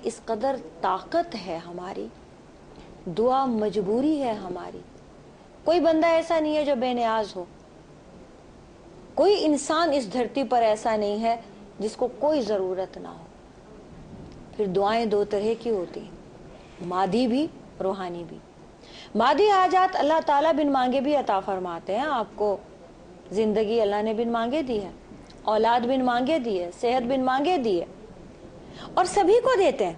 اس قدر طاقت ہے ہماری، دعا مجبوری ہے ہماری. کوئی بندہ ایسا نہیں ہے جو بے نیاز ہو، کوئی انسان اس دھرتی پر ایسا نہیں ہے جس کو کوئی ضرورت نہ ہو. پھر دعائیں دو طرح کی ہوتی ہیں، مادی بھی روحانی بھی. مادی حاجات اللہ تعالیٰ بن مانگے بھی عطا فرماتے ہیں. آپ کو زندگی اللہ نے بن مانگے دی ہے، اولاد بن مانگے دی ہے، صحت بن مانگے دی ہے، اور سبھی کو دیتے ہیں.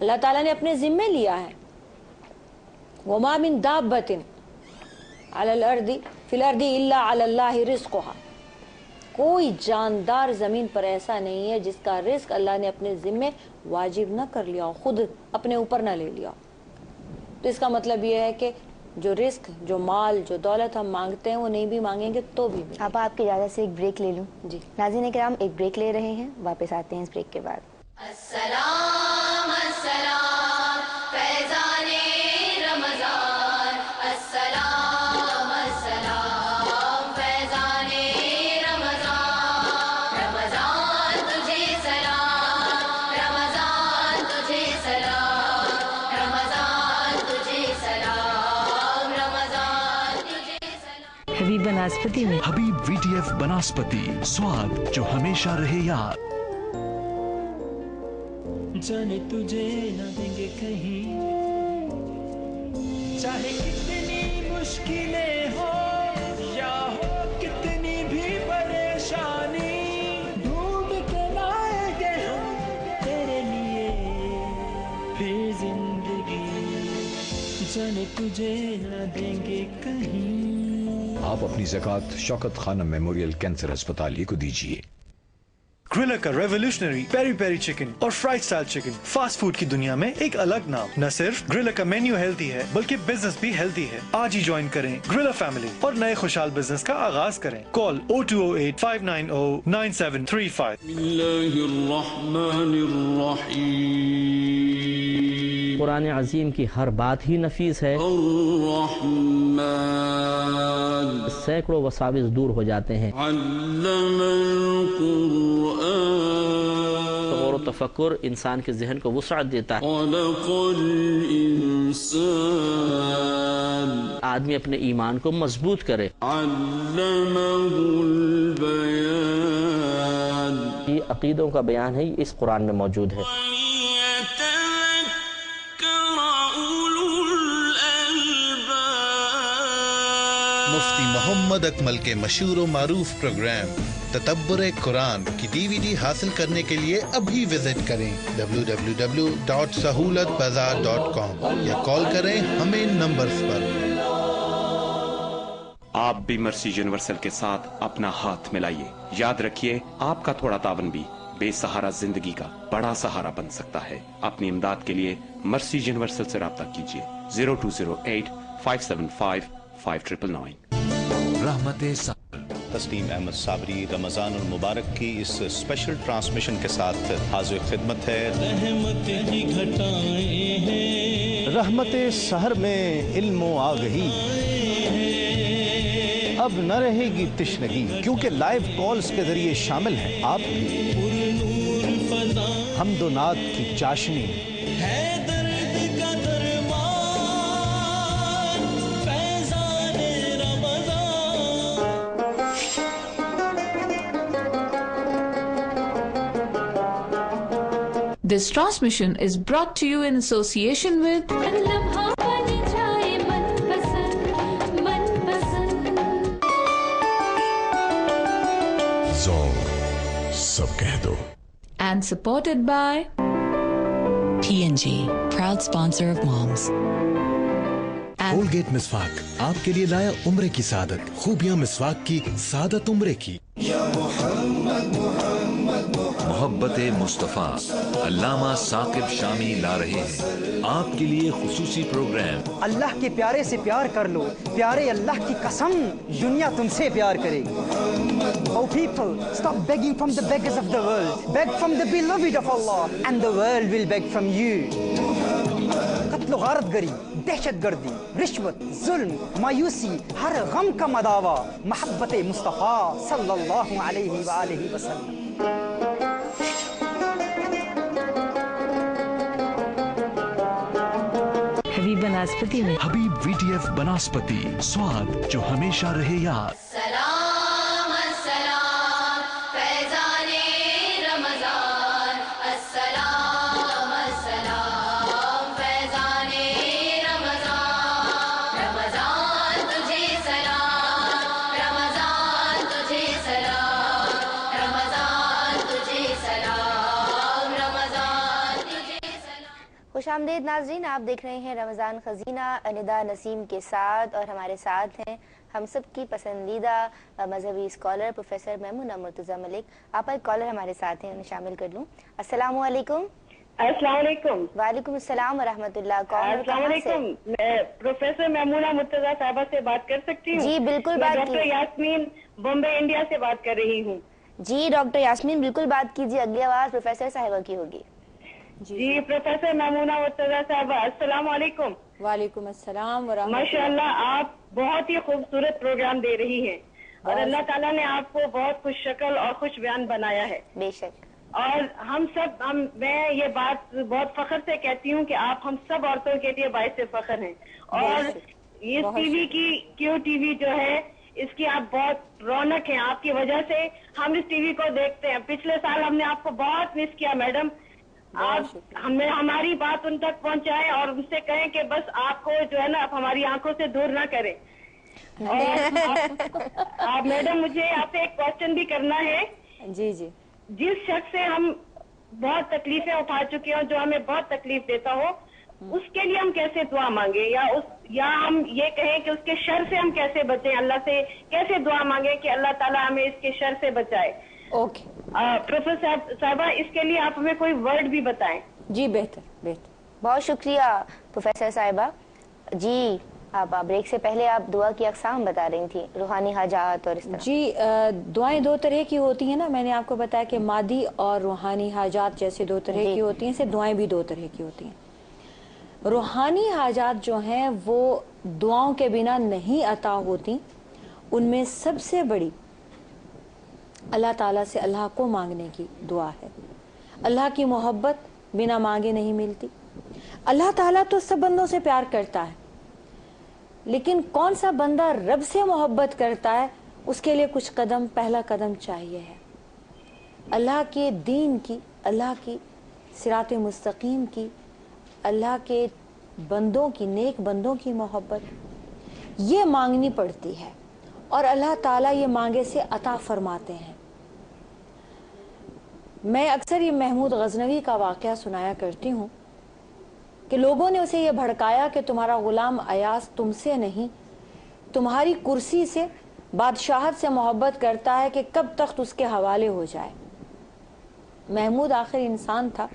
اللہ تعالیٰ نے اپنے ذمے لیا ہے. وَمَا مِن دَابَّةٍ عَلَى الْأَرْضِ فِي الْأَرْضِ إِلَّا عَلَى اللَّهِ رِزْقُهَا. کوئی جاندار زمین پر ایسا نہیں ہے جس کا رزق اللہ نے اپنے ذمے واجب نہ کر لیا ہو، خود اپنے اوپر نہ لے لیا. تو اس کا مطلب یہ ہے کہ جو رزق، جو مال، جو دولت ہم مانگتے ہیں وہ نہیں بھی مانگیں گے تو بھی ملے. اب آپ کی اجازت سے ایک بریک لے لوں. جی ناظرین کرام، ایک بریک لے رہے ہیں، واپس آتے ہیں اس بریک کے بعد. السلام السلام فیضان رمضان، السلام السلام فیضان رمضان. رمضان تجھے سلام، رمضان تجھے سلام، رمضان تجھے سلام، رمضان تجھے سلام. حبیب بناسپتی میں حبیب VTF بناسپتی، سواد جو ہمیشہ رہے یاد. جانے تجھے نہ دیں گے کہیں، چاہے کتنی مشکلیں ہو یا ہو کتنی بھی پریشانی، ڈھونڈ کے لائیں گے ہم تیرے لیے پھر زندگی. جانے تجھے نہ دیں گے کہیں. آپ اپنی زکوٰۃ شوکت خانم میموریل کینسر ہسپتال کو دیجیے. گرلر کا ریولیوشنری پیری پیری چکن اور fried style chicken fast food کی دنیا میں ایک الگ نام. نہ صرف گرلر کا مینیو ہیلتھی ہے بلکہ بزنس بھی ہیلتھی ہے. آج ہی جوائن کریں گرلر فیملی اور نئے خوشحال بزنس کا آغاز کریں. کال 0208-590-9735. بسم اللہ الرحمن الرحیم. قرآن عظیم کی ہر بات ہی نفیس ہے. الرحمن سینکڑوں وساوس دور ہو جاتے ہیں. علم القرآن غور و تفکر انسان کے ذہن کو وسعت دیتا ہے. خلق الانسان آدمی اپنے ایمان کو مضبوط کرے. علمہ البیان. یہ عقیدوں کا بیان ہے، یہ اس قرآن میں موجود ہے. مفتی محمد اکمل کے مشہور و معروف پروگرام تدبر قرآن کی DVD حاصل کرنے کے لیے ابھی وزٹ کریں www.sahulatbazaar.com یا کال کریں ہمیں نمبرز پر. آپ بھی مرسی یونیورسل کے ساتھ اپنا ہاتھ ملائیے. یاد رکھیے، آپ کا تھوڑا تعاون بھی بے سہارا زندگی کا بڑا سہارا بن سکتا ہے. اپنی امداد کے لیے مرسی یونیورسل سے رابطہ کیجیے 0208-575-5999. رحمت تسلیم احمد صابری رمضان المبارک کی اس اسپیشل ٹرانسمیشن کے ساتھ حاضر خدمت ہے. رحمت ہی گھٹائیں ہیں، رحمت سحر میں علم و آگہی. اب نہ رہے گی تشنگی کیونکہ لائیو کالز کے ذریعے شامل ہیں آپ بھی. حمد و نعت کی چاشنی ہے درد کا درمان، فیضان رمضان. This transmission is brought to you in association with سب کہہ دو and supported by P&G, proud sponsor of Moms. Colgate مسواک آپ کے لیے لایا عمرے کی سعادت. خوبیاں مسواک کی، سعادت عمرے کی. محبت مصطفیٰ علامہ ثاقب شامی لا رہے ہیں آپ کے لیے خصوصی پروگرام. اللہ کے پیارے سے پیار کر لو، پیارے اللہ کی قسم دنیا تم سے پیار کرے گی. Oh people, stop begging from the beggars of the world. Beg from the beloved of Allah and the world will beg from you. قتل و غارت گری، دہشت گردی، رشوت، ظلم، مایوسی، ہر غم کا مداوا محبت مصطفیٰ صلی اللہ علیہ وآلہ وسلم. हबीब बनास्पति में। हबीब VTF बनास्पति, स्वाद जो हमेशा रहे याद। सलाम अस्सलाम फैज़ाने रमज़ान, अस्सलाम अस्सलाम फैज़ाने रमज़ान, रमज़ान तुझे सलाम, रमज़ान तुझे सलाम, रमज़ान तुझे सलाम, रमज़ान तुझे सलाम। खुशामदीद नाज़रीन, आप देख रहे हैं रमज़ान खजीना अनिदा नसीम के साथ, और हमारे साथ हैं हम सब की पसंदीदा मजहबी स्कॉलर प्रोफेसर मैमूना मुर्तज़ा मलिक। आप एक कॉलर हमारे साथ हैं, उन्हें शामिल कर लूँ। अस्सलाम वालेकुम। अस्सलाम वालेकुम। वालेकुम अस्सलाम व रहमतुल्लाह। कौन और कहाँ से? मैं प्रोफेसर मैमूना मुर्तज़ा साहिबा से बात कर सकती हूँ? जी बिल्कुल बात डॉक्टर यास्मीन बॉम्बे इंडिया से बात कर रही हूँ। जी डॉक्टर यास्मीन बिल्कुल बात कीजिए, अगली आवाज प्रोफेसर साहिबा की होगी। जी प्रोफेसर मैमूना मुर्तज़ा साहिबा, अस्सलाम वालेकुम। वालेकुम अस्सलाम व रहमतुल्लाह। माशाअल्लाह, आप बहुत ही खूबसूरत प्रोग्राम दे रही हैं और अल्लाह ताला ने आपको बहुत खुश शक्ल और खुश बयान बनाया है। बेशक। और मैं ये बात बहुत फख्र से कहती हूँ कि आप हम सब औरतों के लिए बाइस फख्र हैं। और इस टीवी की QTV जो है, इसकी आप बहुत रौनक हैं। आपकी वजह से हम इस टीवी को देखते हैं। पिछले साल हमने आपको बहुत मिस किया मैडम। आप हमें हमारी बात उन तक पहुंचाएं और उनसे कहें कि बस आपको जो है ना, आप हमारी आंखों से दूर ना करें। और आप मैडम, मुझे आपसे एक क्वेश्चन भी करना है। जी जी। जिस शख्स से हम बहुत तकलीफें उठा चुके हो, जो हमें बहुत तकलीफ देता हो, उसके लिए हम कैसे दुआ मांगे, या हम ये कहें कि उसके शर से हम कैसे बचें? अल्लाह से कैसे दुआ मांगे कि अल्लाह ताला हमें इसके शर से बचाए? ओके प्रोफेसर साहिबा, इसके लिए आप हमें कोई वर्ड भी बताएं। जी बेहतर बेहतर, बहुत शुक्रिया प्रोफेसर साहिबा जी। आप ब्रेक से पहले आप दुआ की अक़साम बता रही थी, रूहानी हाजात और इस तरह। जी दुआएं दो तरह की होती हैं ना, मैंने आपको बताया कि मादी और रूहानी हाजात जैसे दो तरह की होती हैं, से दुआएं भी दो तरह की होती हैं। रूहानी हाजात जो हैं वो दुआओं के बिना नहीं अता होती। उनमें सबसे बड़ी अल्लाह ताला से अल्लाह को मांगने की दुआ है। अल्लाह की मोहब्बत बिना मांगे नहीं मिलती। अल्लाह ताला तो सब बंदों से प्यार करता है, लेकिन कौन सा बंदा रब से मोहब्बत करता है, उसके लिए कुछ कदम, पहला कदम चाहिए है। अल्लाह के दीन की, अल्लाह की सिरात मुस्तकीम की, अल्लाह के बंदों की, नेक बंदों की मोहब्बत ये मांगनी पड़ती है, और अल्लाह ताला ये मांगे से अता फरमाते हैं। मैं अक्सर ये महमूद गजनवी का वाक़या सुनाया करती हूँ कि लोगों ने उसे ये भड़काया कि तुम्हारा गुलाम अयास तुमसे नहीं, तुम्हारी कुर्सी से, बादशाहत से मोहब्बत करता है कि कब तख्त उसके हवाले हो जाए। महमूद आखिर इंसान था।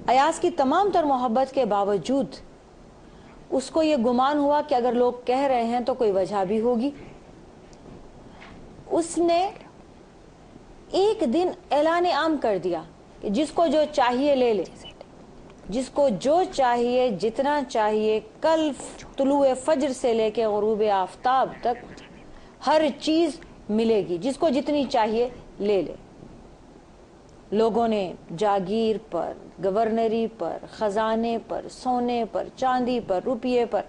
अयास की तमाम तर मोहब्बत के बावजूद उसको ये गुमान हुआ कि अगर लोग कह रहे हैं तो कोई वजह भी होगी। उसने एक दिन ऐलान आम कर दिया कि जिसको जो चाहिए ले ले, जिसको जो चाहिए, जितना चाहिए, कल तुलुए फज्र से लेके गुरूब आफ्ताब तक हर चीज मिलेगी, जिसको जितनी चाहिए ले ले। लोगों ने जागीर पर, गवर्नरी पर, खजाने पर, सोने पर, चांदी पर, रुपये पर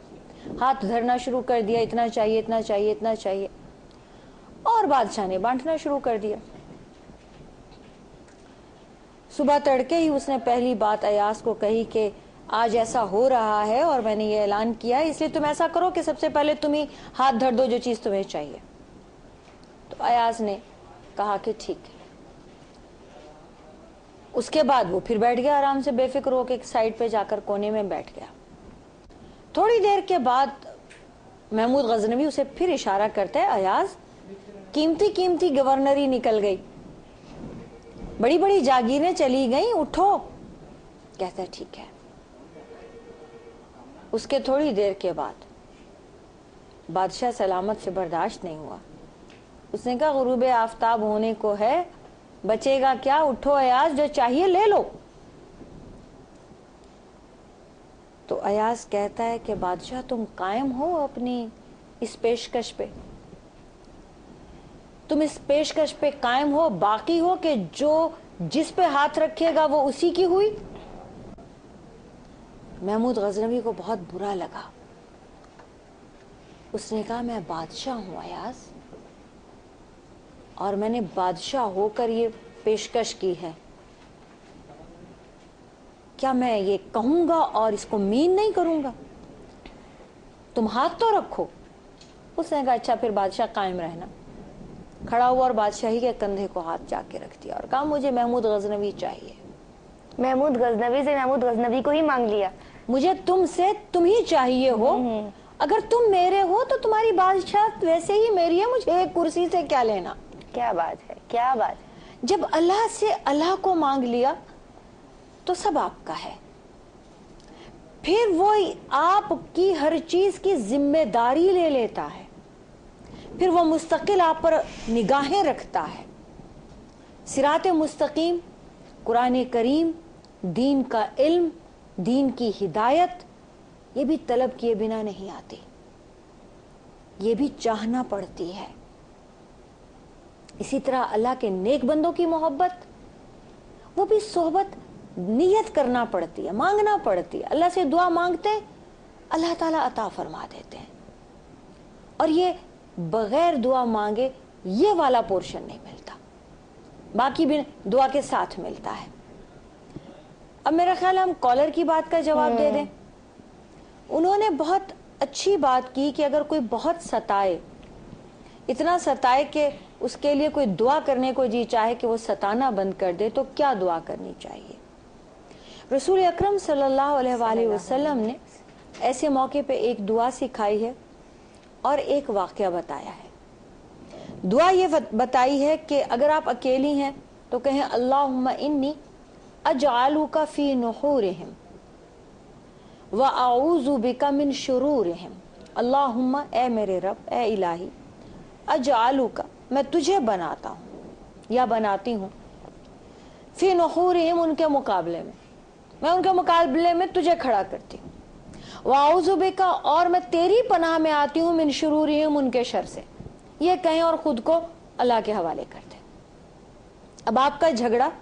हाथ धरना शुरू कर दिया। इतना चाहिए, इतना चाहिए, इतना चाहिए। और बादशाह ने बांटना शुरू कर दिया। सुबह तड़के ही उसने पहली बात अयास को कही कि आज ऐसा हो रहा है और मैंने ये ऐलान किया है, इसलिए तुम ऐसा करो कि सबसे पहले तुम ही हाथ धर दो जो चीज तुम्हें चाहिए। तो अयास ने कहा कि ठीक है। उसके बाद वो फिर बैठ गया आराम से, बेफिक्र होकर एक साइड पे जाकर कोने में बैठ गया। थोड़ी देर के बाद महमूद गजनवी उसे फिर इशारा करता है, अयास कीमती कीमती गवर्नरी निकल गई, बड़ी बड़ी जागीरें चली गई, उठो। कहता है ठीक है। उसके थोड़ी देर के बाद बादशाह सलामत से बर्दाश्त नहीं हुआ। उसने कहा गुरूब आफ्ताब होने को है, बचेगा क्या, उठो अयास, जो चाहिए ले लो। तो अयास कहता है कि बादशाह तुम कायम हो अपनी इस पेशकश पे, तुम इस पेशकश पे कायम हो, बाकी हो कि जो जिस पे हाथ रखेगा वो उसी की हुई। महमूद गजनवी को बहुत बुरा लगा। उसने कहा मैं बादशाह हूं अयाज, और मैंने बादशाह होकर ये पेशकश की है, क्या मैं ये कहूंगा और इसको मीन नहीं करूंगा? तुम हाथ तो रखो। उसने कहा अच्छा फिर बादशाह कायम रहना। खड़ा हुआ और बादशाही के कंधे को हाथ जाके रख दिया और कहा मुझे महमूद गजनवी चाहिए। महमूद गजनवी से महमूद गजनवी को ही मांग लिया। मुझे तुमसे तुम ही चाहिए हो, अगर तुम मेरे हो तो तुम्हारी बादशाह वैसे ही मेरी है, मुझे एक कुर्सी से क्या लेना। क्या बात है, क्या बात है। जब अल्लाह से अल्लाह को मांग लिया तो सब आपका है। फिर वो आपकी हर चीज की जिम्मेदारी ले लेता है, फिर वो मुस्तकिल आप पर निगाहें रखता है। सिराते मुस्तकीम, कुरान करीम, दीन का इल्म, दीन की हिदायत, ये भी तलब किए बिना नहीं आती, ये भी चाहना पड़ती है। इसी तरह अल्लाह के नेक बंदों की मोहब्बत, वो भी सोहबत नियत करना पड़ती है, मांगना पड़ती है। अल्लाह से दुआ मांगते अल्लाह ताला अता फरमा देते हैं, और ये बगैर दुआ मांगे ये वाला पोर्शन नहीं मिलता, बाकी भी दुआ के साथ मिलता है। अब मेरा ख्याल हम कॉलर की बात का जवाब दे दें। उन्होंने बहुत अच्छी बात की कि अगर कोई बहुत सताए, इतना सताए कि उसके लिए कोई दुआ करने को जी चाहे कि वो सताना बंद कर दे, तो क्या दुआ करनी चाहिए। रसूल अकरम सल्लल्लाहु अलैहि वसल्लम ने ऐसे मौके पे एक दुआ सिखाई है और एक वाकया बताया है। दुआ ये बताई है कि अगर आप अकेली हैं तो कहें अल्लाहुम्मा इन्नी अजअलुका फी नुहूरिहिम व अऊज़ु बिका मिन शुरूरिहिम। अल्लाहुम्मा, ए मेरे रब, ए इलाही, अजअलुका, मैं तुझे बनाता हूँ या बनाती हूँ, फी नुहूरिहिम, उनके मुकाबले में, मैं उनके मुकाबले में तुझे खड़ा करती हूँ, व अऊज़ु बिका, और मैं तेरी पनाह में आती हूँ, मिन शुरूरिहिम, उनके शर से। ये कहें और खुद को अल्लाह के हवाले कर दें। अब आपका झगड़ा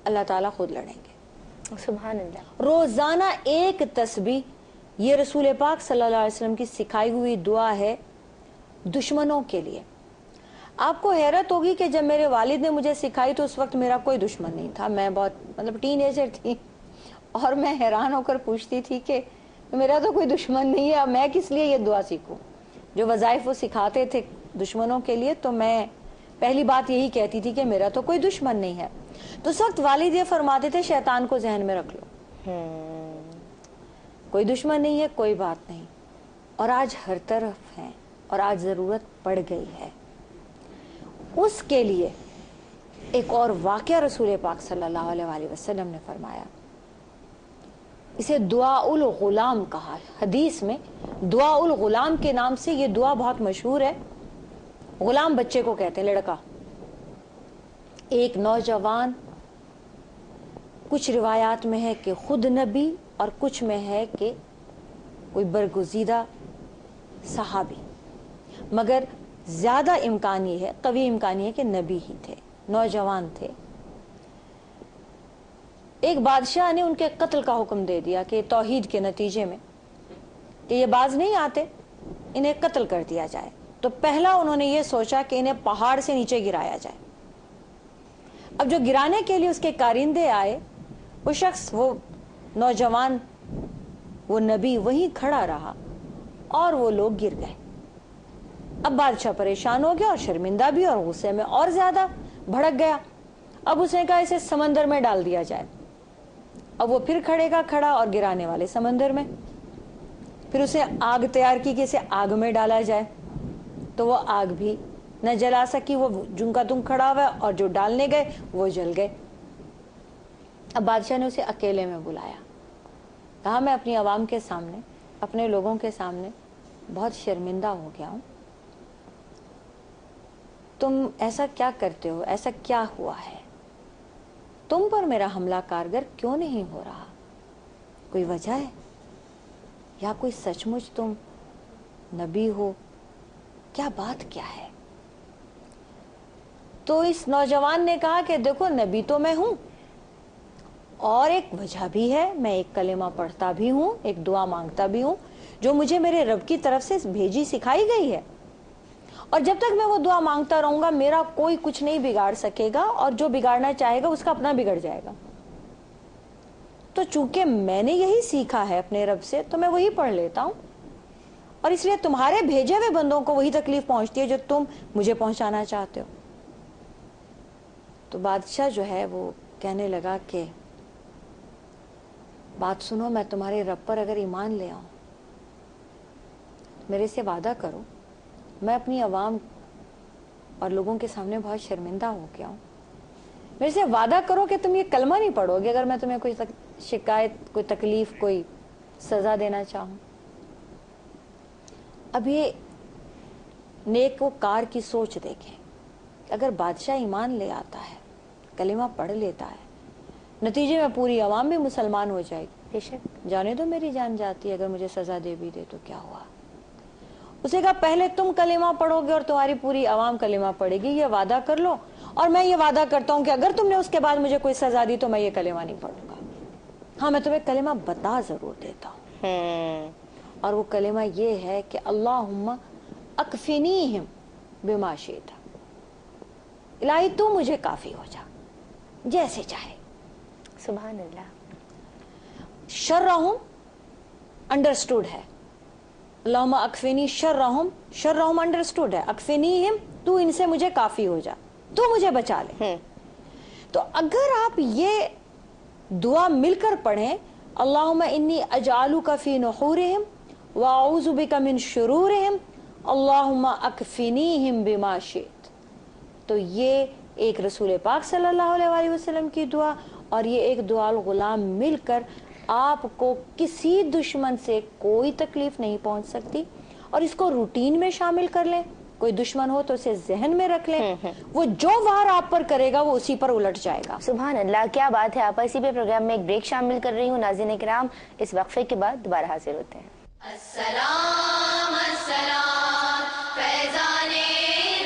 अल्लाह ताला खुद लड़ेंगे। सुभान अल्लाह। रोजाना एक तस्बीह, ये रसूल पाक सल्लल्लाहु अलैहि वसल्लम की सिखाई हुई दुआ है दुश्मनों के लिए। आपको हैरत होगी कि जब मेरे वालिद ने मुझे सिखाई तो उस वक्त मेरा कोई दुश्मन नहीं था, मैं बहुत टीनेजर थी, और मैं हैरान होकर पूछती थी कि मेरा तो कोई दुश्मन नहीं है, मैं किस लिए ये दुआ सीखूं। जो वज़ाइफ वो सिखाते थे दुश्मनों के लिए, तो मैं पहली बात यही कहती थी कि मेरा तो कोई दुश्मन नहीं है। तो उस वक्त वालिद ये फरमाते थे शैतान को जहन में रख लो, कोई दुश्मन नहीं है, कोई बात नहीं। और आज हर तरफ है, और आज जरूरत पड़ गई है। उसके लिए एक और वाकया रसूल पाक सल्लल्लाहु अलैहि वसल्लम ने फरमाया, इसे दुआउल गुलाम कहा। हदीस में दुआउल गुलाम के नाम से ये दुआ बहुत मशहूर है। गुलाम बच्चे को कहते हैं, लड़का। एक नौजवान, कुछ रिवायात में है कि खुद नबी, और कुछ में है कि कोई बरगुज़ीदा सहाबी, मगर ज्यादा इम्कान ये है, कवी इम्कान ये कि नबी ही थे, नौजवान थे। एक बादशाह ने उनके कत्ल का हुक्म दे दिया कि तौहीद के नतीजे में कि ये बाज नहीं आते, इन्हें कत्ल कर दिया जाए। तो पहला उन्होंने ये सोचा कि इन्हें पहाड़ से नीचे गिराया जाए। अब जो गिराने के लिए उसके कारिंदे आए, वो शख्स, वो नौजवान, वो नबी वहीं खड़ा रहा और वो लोग गिर गए। अब बादशाह परेशान हो गया और शर्मिंदा भी, और गुस्से में और ज्यादा भड़क गया। अब उसने कहा इसे समंदर में डाल दिया जाए। अब वो फिर खड़े का खड़ा और गिराने वाले समंदर में। फिर उसे आग तैयार की कि इसे आग में डाला जाए, तो वो आग भी न जला सकी, वो जुंका तुम खड़ा हुआ, और जो डालने गए वो जल गए। अब बादशाह ने उसे अकेले में बुलाया, कहा मैं अपनी आवाम के सामने, अपने लोगों के सामने बहुत शर्मिंदा हो गया हूं, तुम ऐसा क्या करते हो, ऐसा क्या हुआ है, तुम पर मेरा हमला कारगर क्यों नहीं हो रहा, कोई वजह है, या कोई सचमुच तुम नबी हो, क्या बात क्या है। तो इस नौजवान ने कहा कि देखो नबी तो मैं हूं, اور ایک وجہ بھی ہے، میں ایک کلمہ پڑھتا بھی ہوں، ایک دعا مانگتا بھی ہوں جو مجھے میرے رب کی طرف سے بھیجی سکھائی گئی ہے، اور جب تک میں وہ دعا مانگتا رہوں گا میرا کوئی کچھ نہیں بگاڑ سکے گا، اور جو بگاڑنا چاہے گا اس کا اپنا بگڑ جائے گا۔ تو چونکہ میں نے یہی سیکھا ہے اپنے رب سے تو میں وہی پڑھ لیتا ہوں، اور اس لیے تمہارے بھیجے ہوئے بندوں کو وہی تکلیف پہنچتی ہے جو تم مجھے پہنچانا چاہتے ہو۔ تو بادشاہ جو ہے وہ کہنے لگا کہ بات سنو، میں تمہارے رب پر اگر ایمان لے آؤں، میرے سے وعدہ کرو، میں اپنی عوام اور لوگوں کے سامنے بہت شرمندہ ہو کے آؤں، میرے سے وعدہ کرو کہ تم یہ کلمہ نہیں پڑھو گے اگر میں تمہیں کوئی شکایت، کوئی تکلیف، کوئی سزا دینا چاہوں۔ اب یہ نیک و کار کی سوچ دیکھیں، اگر بادشاہ ایمان لے آتا ہے، کلمہ پڑھ لیتا ہے، نتیجے میں پوری عوام بھی مسلمان ہو جائے گی، بے شک جانے دو میری جان جاتی ہے، اگر مجھے سزا دے بھی دے تو کیا ہوا۔ اسے کہا پہلے تم کلمہ پڑھو گے اور تمہاری پوری عوام کلمہ پڑھے گی، یہ وعدہ کر لو، اور میں یہ وعدہ کرتا ہوں کہ اگر تم نے اس کے بعد مجھے کوئی سزا دی تو میں یہ کلمہ نہیں پڑھوں گا۔ ہاں میں تمہیں کلمہ بتا ضرور دیتا ہوں، اور وہ کلمہ یہ ہے کہ اللہم اکفنیہم بما شئت، الہی تو مجھے کافی ہو جا جیسے چاہے۔ سبحان اللہ۔ شرہم انڈرسٹوڈ ہے، اللہم اکفنی شرہم، شرہم انڈرسٹوڈ ہے، اکفنیہم تو ان سے مجھے کافی ہو جا، تو مجھے بچا لے۔ تو اگر آپ یہ دعا مل کر پڑھیں، اللہم انی اجعلک فی نحورہم واعوذ بک من شرورہم اللہم اکفنیہم بما شئت، تو یہ ایک رسول پاک صلی اللہ علیہ وآلہ وسلم کی دعا اور یہ ایک دعا الغلام مل کر آپ کو کسی دشمن سے کوئی تکلیف نہیں پہنچ سکتی، اور اس کو روٹین میں شامل کر لیں، کوئی دشمن ہو تو اسے ذہن میں رکھ لیں، وہ جو وار آپ پر کرے گا وہ اسی پر الٹ جائے گا۔ سبحان اللہ، کیا بات ہے۔ آپ اسی پہ پروگرام میں ایک بریک شامل کر رہی ہوں۔ ناظرین کرام، اس وقفے کے بعد دوبارہ حاضر ہوتے ہیں۔ السلام السلام فیضان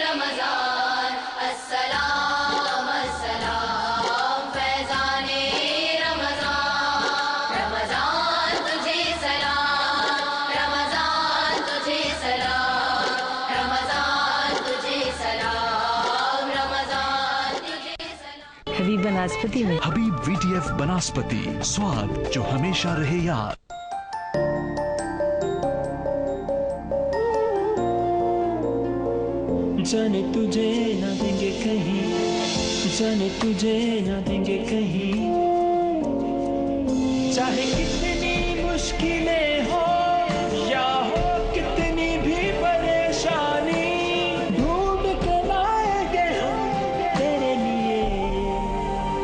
رمضان، السلام السلام فیضان رمضان، رمضان تجھے سلام، رمضان تجھے سلام، رمضان تجھے سلام، رمضان تجھے سلام۔ حبیب بناسپتی میں حبیب VTF بناسپتی، سواد جو ہمیشہ رہے یاد۔ جانے تجھے نہ دیں گے کہیں، جانے تجھے نہ دیں گے کہیں، چاہے کتنی مشکلیں ہو یا ہو کتنی بھی پریشانی، ڈھونڈ کے لائیں گے ہم تیرے لیے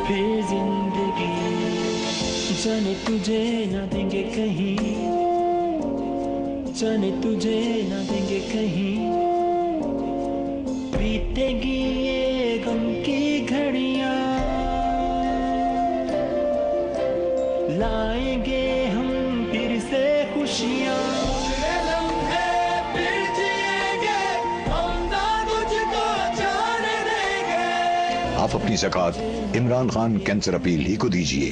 پھر زندگی، جانے تجھے نہ دیں گے کہیں، جانے تجھے نہ دیں گے کہیں، بیتے گی یہ غم کی گھڑیاں، لائیں گے ہم پھر سے خوشیاں، لمحے پھر جئیں گے ہم نہ تجھ کو جانے دیں گے۔ آپ اپنی زکوٰۃ عمران خان کینسر اپیل ہی کو دیجیے۔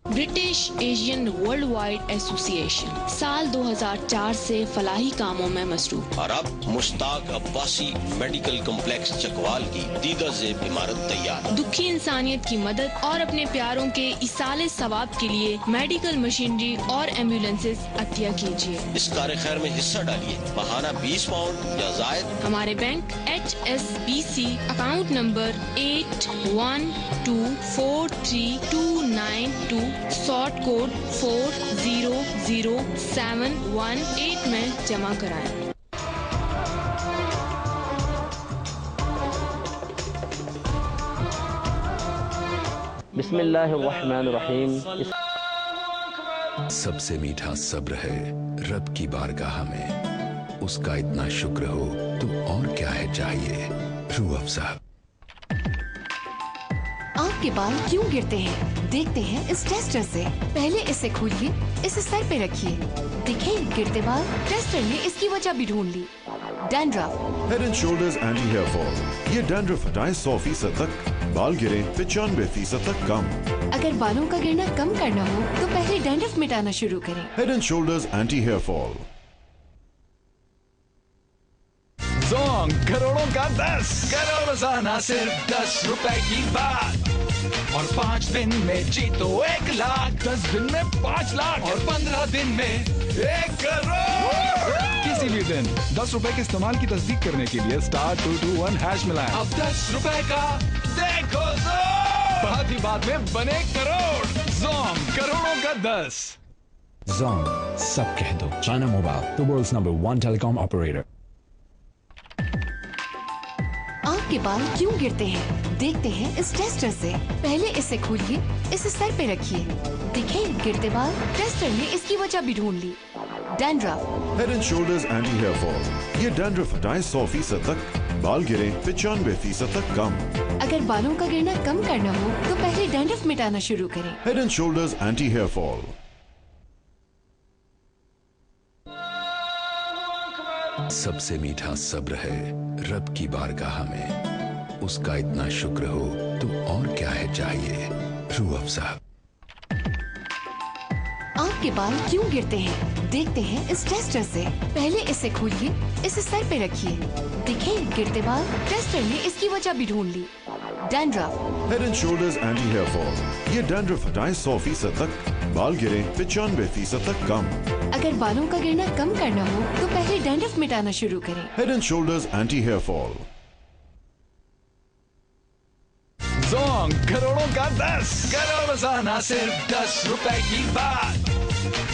برٹش ایشین ورلڈ وائڈ ایسوسی ایشن سال 2004 سے فلاحی کاموں میں مصروف، اور اب مشتاق عباسی میڈیکل کمپلیکس چکوال کی دیگر زیب عمارت تیار۔ دکھی انسانیت کی مدد اور اپنے پیاروں کے ایصال ثواب کے لیے میڈیکل مشینری اور ایمبولینسز عطیہ کیجیے۔ اس کار خیر میں حصہ ڈالیے، بہانہ 20 پاؤنڈ یا زائد۔ ہمارے bank HSBC account number 8112432992، sort code 400718 میں جمع کرائیں۔ بسم اللہ الرحمن الرحیم۔ سب سے میٹھا صبر ہے رب کی بارگاہ میں، اس کا اتنا شکر ہو تو اور کیا ہے چاہیے۔ روح افزا۔ آپ کے بال کیوں گرتے ہیں؟ دیکھتے ہیں اس ٹیسٹر سے۔ پہلے اسے کھولیے، اسے سر پہ رکھیے، دیکھیں گرتے بال۔ ٹیسٹر نے اس کی وجہ بھی ڈھونڈ لی، dandruff. Head and shoulders anti hair fall, یہ ڈینڈرف ہٹائے 100% تک۔ बाल गिरे 95% तक कम। अगर बालों का गिरना कम करना हो तो पहले डैंड्रफ मिटाना शुरू करें। Head and shoulders anti hair fall. जोंग करोड़ों का 10 करोड़ रोजाना सिर्फ 10 रुपए की बात और 5 दिन में जीतो 1 लाख, 10 दिन में 5 लाख और 15 दिन में 1 करोड़। किसी भी दिन 10 रुपए के इस्तेमाल की तस्दीक करने के लिए *221# मिलाएं। अब 10 रुपए का देखो जोंग, बात ही बात में बने करोड़। जोंग करोड़ों का 10। Zong, सब कह दो। China Mobile, the world's #1 telecom operator. आपके बाल क्यों गिरते हैं? देखते हैं इस टेस्टर से। पहले इसे खोलिए, इसे सर पे रखिए। दिखे गिरते बाल? टेस्टर ने इसकी वजह भी ढूंढ ली। Dandruff. Head and shoulders anti hair fall. ये डैंड्रफ हटाए 100% तक, बाल गिरे 95% तक कम। अगर बालों का गिरना कम करना हो तो पहले डैंड्रफ मिटाना शुरू करें। Head and shoulders anti hair fall. सबसे मीठा सब्र है रब की बारगाह में, उसका इतना शुक्र हो तो और क्या है चाहिए। रूह अफ़ज़ा। आपके बाल क्यों गिरते हैं? देखते हैं इस टेस्टर से। पहले इसे खोलिए, इसे सर पे रखिए। दिखे गिरते बाल? टेस्टर ने इसकी वजह भी ढूंढ ली। Dandruff. Head and shoulders anti hair fall. ये डैंड्रफ हटाए 100% तक, बाल गिरे 95% तक कम। अगर बालों का गिरना कम करना हो तो पहले डैंड्रफ मिटाना शुरू करें। Head and shoulders anti hair fall. जोंग करोड़ों का 10 करोड़ रोजाना सिर्फ 10 रुपए की बात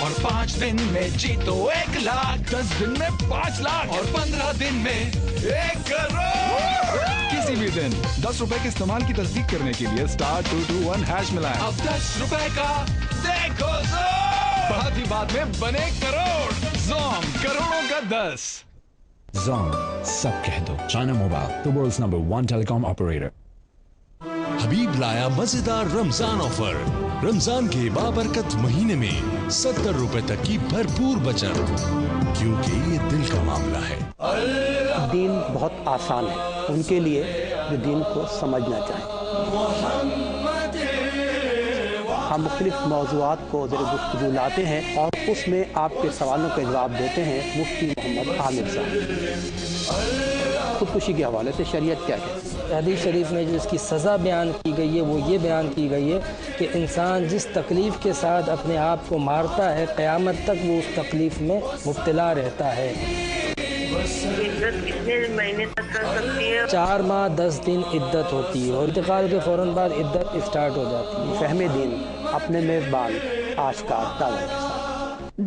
और 5 दिन में जीतो 1 लाख, 10 दिन में 5 लाख और 15 दिन में 1 करोड़। किसी भी दिन 10 रुपए के इस्तेमाल की तस्दीक करने के लिए *221# मिलाएं। अब 10 रुपए का देखो जोंग, बात ही बात में बने करोड़। जोंग करोड़ों का 10। Zong, सब कह दो। China Mobile, the world's #1 telecom operator. हबीब लाया मजेदार रमजान ऑफर। रमजान के बाबरकत महीने में 70 रुपए तक की भरपूर बचत, क्योंकि ये दिल का मामला है। दीन बहुत आसान है उनके लिए जो दीन को समझना चाहें। हम मुख्तलिफ मौज़ूआत को ज़रा गुफ्तगू लाते हैं और उसमें आपके सवालों के जवाब देते हैं मुफ्ती मोहम्मद आमिर साहब। खुदकुशी के हवाले से शरीयत क्या कहती है? हदीस शरीफ में जो इसकी सज़ा बयान की गई है वो ये बयान की गई है कि इंसान जिस तकलीफ़ के साथ अपने आप को मारता है क़यामत तक वो उस तकलीफ़ में मुब्तला रहता है। इद्दत कितने महीने तक कर सकती है? 4 माह 10 दिन इद्दत होती है और इंतकाल के फ़ौरन बाद इद्दत स्टार्ट हो जाती है। फहमे दीन अपने मेज़बान आशकार दावे के साथ।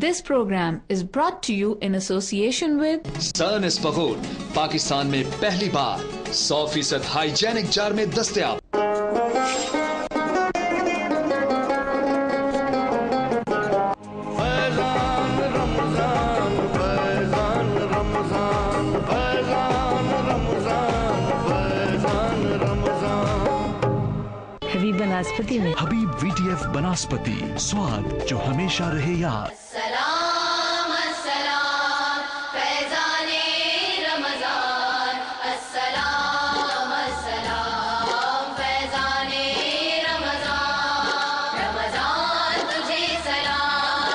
This program is brought to you in association with सन इस्पगोल, पाकिस्तान में पहली बार 100% हाइजेनिक जार में दस्तयाब। हबीब बनास्पति में हबीब VTF बनास्पति, स्वाद जो हमेशा रहे याद। अस्सलाम अस्सलाम फैज़ाने रमज़ान, अस्सलाम अस्सलाम फैज़ाने रमज़ान। रमज़ान तुझे सलाम,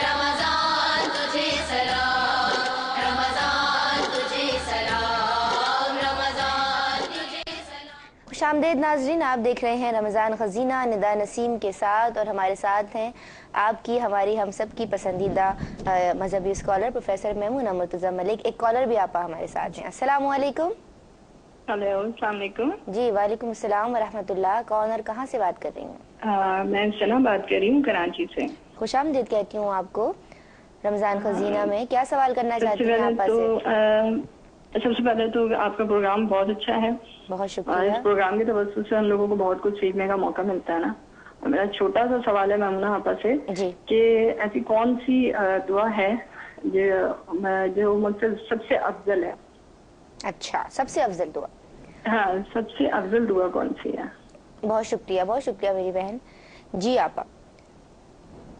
रमज़ान तुझे सलाम, रमज़ान तुझे सलाम, रमज़ान तुझे सलाम। खुशामदीद नाज़रीन, आप देख रहे हैं रमज़ान खजीना निदा नसीम के साथ और हमारे साथ हैं आपकी हमारी हम सब की पसंदीदा मजहबी स्कॉलर प्रोफेसर मेमुना मुर्तज़ा मलिक। एक कॉलर भी आप हमारे साथ हैं। अस्सलाम वालेकुम। अस्सलाम वालेकुम। जी वालेकुम अस्सलाम व रहमतुल्लाह। कौन और कहाँ से बात कर रही हैं? मैं सना बात कर रही हूँ कराची से। खुशामदीद कहती हूँ आपको रमज़ान खजीना में। क्या सवाल करना चाहती हैं आप से? सबसे पहले तो आपका प्रोग्राम बहुत अच्छा है, बहुत शुक्रिया। इस प्रोग्राम की तवज्जो से हम लोगों को बहुत कुछ सीखने का मौका मिलता है ना। मेरा छोटा सा सवाल है मेमुना आपा से कि ऐसी कौन सी दुआ है जो मुझसे सबसे अफजल है? अच्छा, सबसे अफजल दुआ? हाँ, सबसे अफजल दुआ कौन सी है? बहुत शुक्रिया मेरी बहन। जी आपा,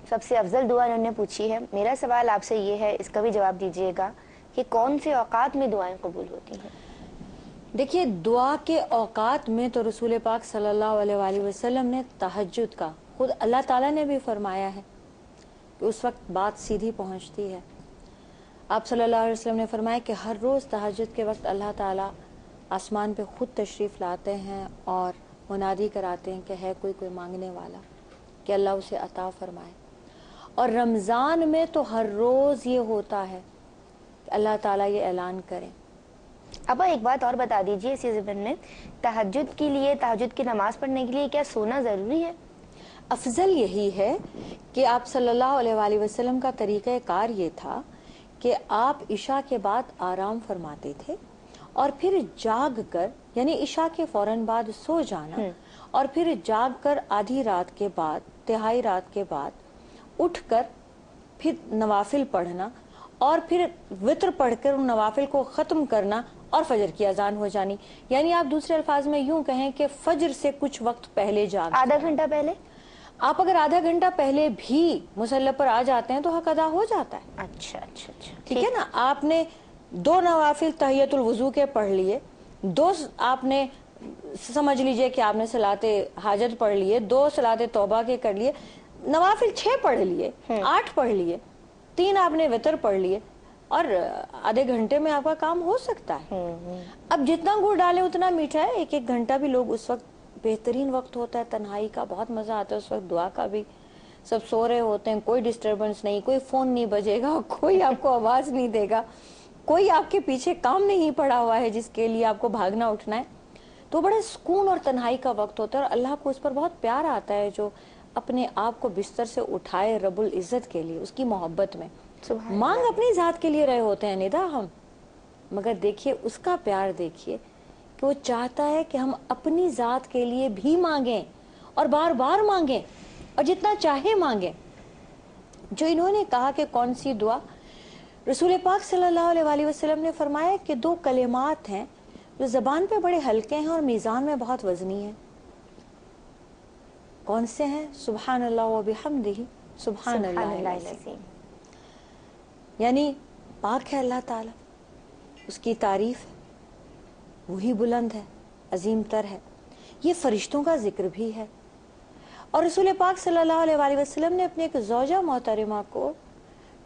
सबसे अफजल दुआ उन्होंने पूछी है। मेरा सवाल आपसे ये है, इसका भी जवाब दीजिएगा कि कौन से औकात में दुआएं कबूल होती हैं? देखिए, दुआ के औकात में तो रसूल पाक सल्लल्लाहु अलैहि वसल्लम ने तहज्जुद का, खुद अल्लाह ताला ने भी फरमाया है कि उस वक्त बात सीधी पहुंचती है। आप सल्लल्लाहु अलैहि वसल्लम ने फरमाया कि हर रोज़ तहज्जुद के वक्त अल्लाह ताला आसमान पे खुद तशरीफ़ लाते हैं और मुनादी कराते हैं कि है कोई मांगने वाला, कि अल्लाह उसे अता फरमाए। और रमज़ान में तो हर रोज़ ये होता है कि अल्लाह ताला ये ऐलान करें। अब एक बात और बता दीजिए इसी ज़िम्न में, तहज्जुद के लिए, तहज्जुद की नमाज पढ़ने के लिए क्या सोना ज़रूरी है? अफजल यही है कि आप सल्लल्लाहु अलैहि वसल्लम का तरीक़ा कार ये था कि आप इशा के बाद आराम फरमाते थे और फिर जाग कर, यानी इशा के फौरन बाद सो जाना और फिर जाग कर आधी रात के बाद, तिहाई रात के बाद उठकर फिर नवाफिल पढ़ना और फिर वित्र पढ़कर उन नवाफिल को ख़त्म करना और फजर की अजान हो जानी। यानी आप दूसरे अल्फाज में यूं कहें कि फजर से कुछ वक्त पहले जाग, आधा घंटा पहले। आप अगर आधा घंटा पहले भी मुसल्ला पर आ जाते हैं तो हक अदा हो जाता है। अच्छा अच्छा अच्छा, ठीक है ना। आपने 2 नवाफिल तहियतुल वुजू के पढ़ लिए, 2 आपने समझ लीजिए कि आपने सलाते हाजत पढ़ लिए, 2 सलाते तौबा के कर लिए, नवाफिल 6 पढ़ लिए, 8 पढ़ लिए, 3 आपने वितर पढ़ लिए और आधे घंटे में आपका काम हो सकता है। अब जितना गुड़ डाले उतना मीठा है। 1-1 घंटा भी लोग, उस वक्त बेहतरीन वक्त होता है तन्हाई का, बहुत मजा आता है उस वक्त दुआ का भी। सब सो रहे होते हैं, कोई डिस्टरबेंस नहीं, कोई फोन नहीं बजेगा, कोई आपको आवाज नहीं देगा, कोई आपके पीछे काम नहीं पड़ा हुआ है जिसके लिए आपको भागना उठना है। तो बड़े सुकून और तन्हाई का वक्त होता है और अल्लाह को उस पर बहुत प्यार आता है जो अपने आप को बिस्तर से उठाए रब्बुल इज्जत के लिए, उसकी मोहब्बत में। मांग अपनी जात के लिए रहे होते हैं निदा हम, मगर देखिए उसका प्यार देखिए कि वो चाहता है कि हम अपनी जात के लिए भी मांगें और बार बार मांगें और जितना चाहे मांगें। जो इन्होंने कहा कि कौन सी दुआ, रसूल पाक सल्लल्लाहु अलैहि वसल्लम ने फरमाया कि 2 कलिमात हैं जो जबान पे बड़े हल्के हैं और मीज़ान में बहुत वजनी है। कौन से हैं? सुब्हानल्लाह व बिहम्दिही सुब्हानल्लाह, यानी पाक है अल्लाह ताला, उसकी तारीफ है, वही बुलंद है, अजीम तर है। ये फरिश्तों का जिक्र भी है। और रसूल पाक सल्लल्लाहु अलैहि वसल्लम ने अपने एक ज़ौजा मोहतरमा को,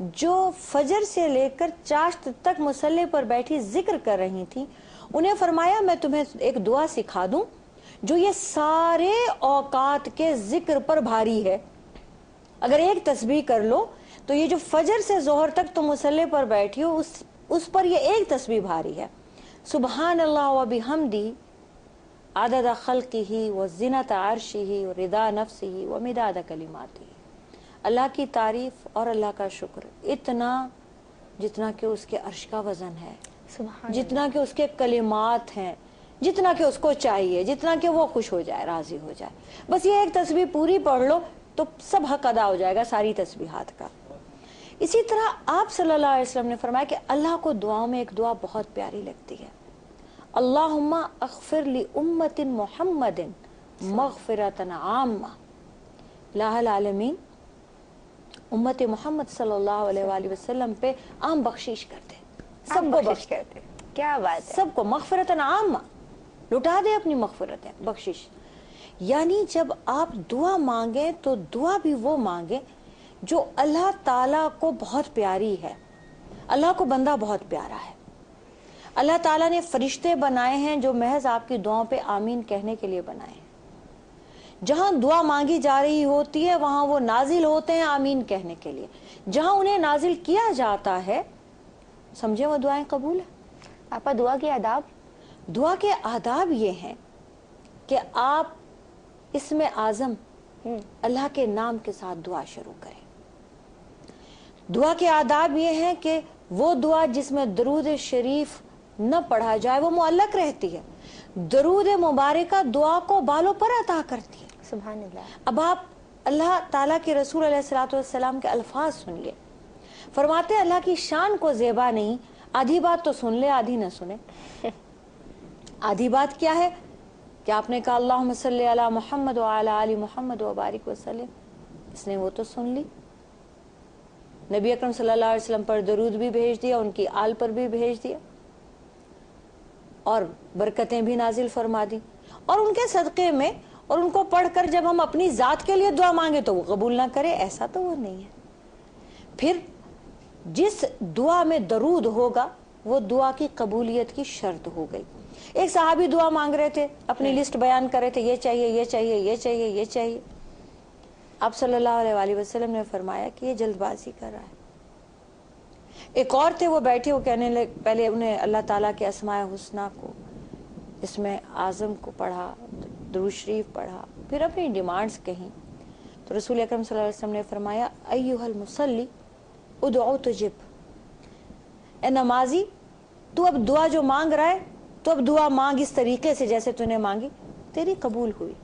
जो फजर से लेकर चाश्त तक मुसल्ले पर बैठी जिक्र कर रही थी, उन्हें फरमाया मैं तुम्हें एक दुआ सिखा दूं जो ये सारे औकात के जिक्र पर भारी है। अगर एक तस्बीह कर लो तो ये जो फजर से जोहर तक तुम मुसल्ले पर बैठी हो उस पर ये एक तस्बीह भारी है। सुब्हानल्लाह व बिहम्दिही आदद खल्किही व ज़िनत अर्शिही व रिदा नफ्सिही व मिदाद कलिमातिही। अल्लाह की तारीफ और अल्लाह का शुक्र इतना जितना कि उसके अर्श का वजन है, जितना कि उसके कलिमात हैं, जितना कि उसको चाहिए, जितना कि वो खुश हो जाए, राजी हो जाए। बस ये एक तस्बीह पूरी पढ़ लो तो सब हक अदा हो जाएगा सारी तस्बीहात का। इसी तरह आप सल्लल्लाहु अलैहि वसल्लम ने फरमाया कि अल्लाह को दुआओं में एक दुआ बहुत प्यारी लगती है, अल्लाहुम्मा अग़फ़िर ली उम्मतिन मुहम्मदिन मग़फ़िरतन आम्मा। लाहल आलमीन उम्मत मोहम्मद सल्लल्लाहु अलैहि वसल्लम पे आम बख्शिश करते, सबको बख्श करते। क्या बात है, सबको मग़फ़िरतन आम्मा, लुटा दे अपनी मग़फ़िरत बख्शिश। यानी जब आप दुआ मांगे तो दुआ भी वो मांगे जो अल्लाह ताला को बहुत प्यारी है। अल्लाह को बंदा बहुत प्यारा है। अल्लाह ताला ने फरिश्ते बनाए हैं जो महज आपकी दुआओं पे आमीन कहने के लिए बनाए हैं। जहां दुआ मांगी जा रही होती है वहां वो नाजिल होते हैं आमीन कहने के लिए। जहां उन्हें नाजिल किया जाता है समझे वो दुआएं कबूल है। आपा दुआ के आदाब, दुआ के आदाब ये हैं कि आप इसमें आज़म अल्लाह के नाम के साथ दुआ शुरू करें। दुआ के आदाब ये हैं कि वो दुआ जिसमें दरूद शरीफ न पढ़ा जाए वो मुअल्लक रहती है। दरूद मुबारका दुआ को बालों पर अता करती है। सुभान अल्लाह। अब आप अल्लाह ताला के रसूल अलैहिस्सलातु वस्सलाम के अल्फाज सुनिए। फरमाते हैं अल्लाह की शान को ज़ेबा नहीं, आधी बात तो सुन ले आधी न सुने। आधी बात क्या है कि आपने कहा अल्लाहुम्मा सल्ली अला मुहम्मद व अला आलि मुहम्मद व बारिक वसल्लम, इसने वो तो सुन ली। नबी अकरम सल्लल्लाहु अलैहि वसल्लम पर दरूद भी भेज दिया, उनकी आल पर भी भेज दिया। और बरकतें भी नाजिल फरमा दी, और उनके सदक़े में और उनको पढ़कर जब हम अपनी ज़ात के लिए दुआ मांगे तो वो कबूल ना करे, ऐसा तो वो नहीं है। फिर जिस दुआ में दरूद होगा वो दुआ की कबूलियत की शर्त हो गई। एक सहाबी दुआ मांग रहे थे, अपनी लिस्ट बयान कर रहे थे, ये चाहिए ये चाहिए ये चाहिए ये चाहिए। आप सल्लल्लाहु अलैहि वसल्लम ने फरमाया कि ये जल्दबाजी कर रहा है। एक और थे, वो बैठे, वो कहने लगे, पहले उन्हें अल्लाह ताला के अस्माए हुस्ना को, इसमें आज़म को पढ़ा, दुरूद शरीफ पढ़ा, फिर अपनी डिमांड्स कहीं। तो रसूल अकरम सल्लल्लाहु अलैहि वसल्लम ने फरमाया अय्युहल मुसल्ली उदउ तुजिब, ए नमाजी तू अब दुआ जो मांग रहा है तो अब दुआ मांग इस तरीके से जैसे तूने मांगी, तेरी कबूल हुई।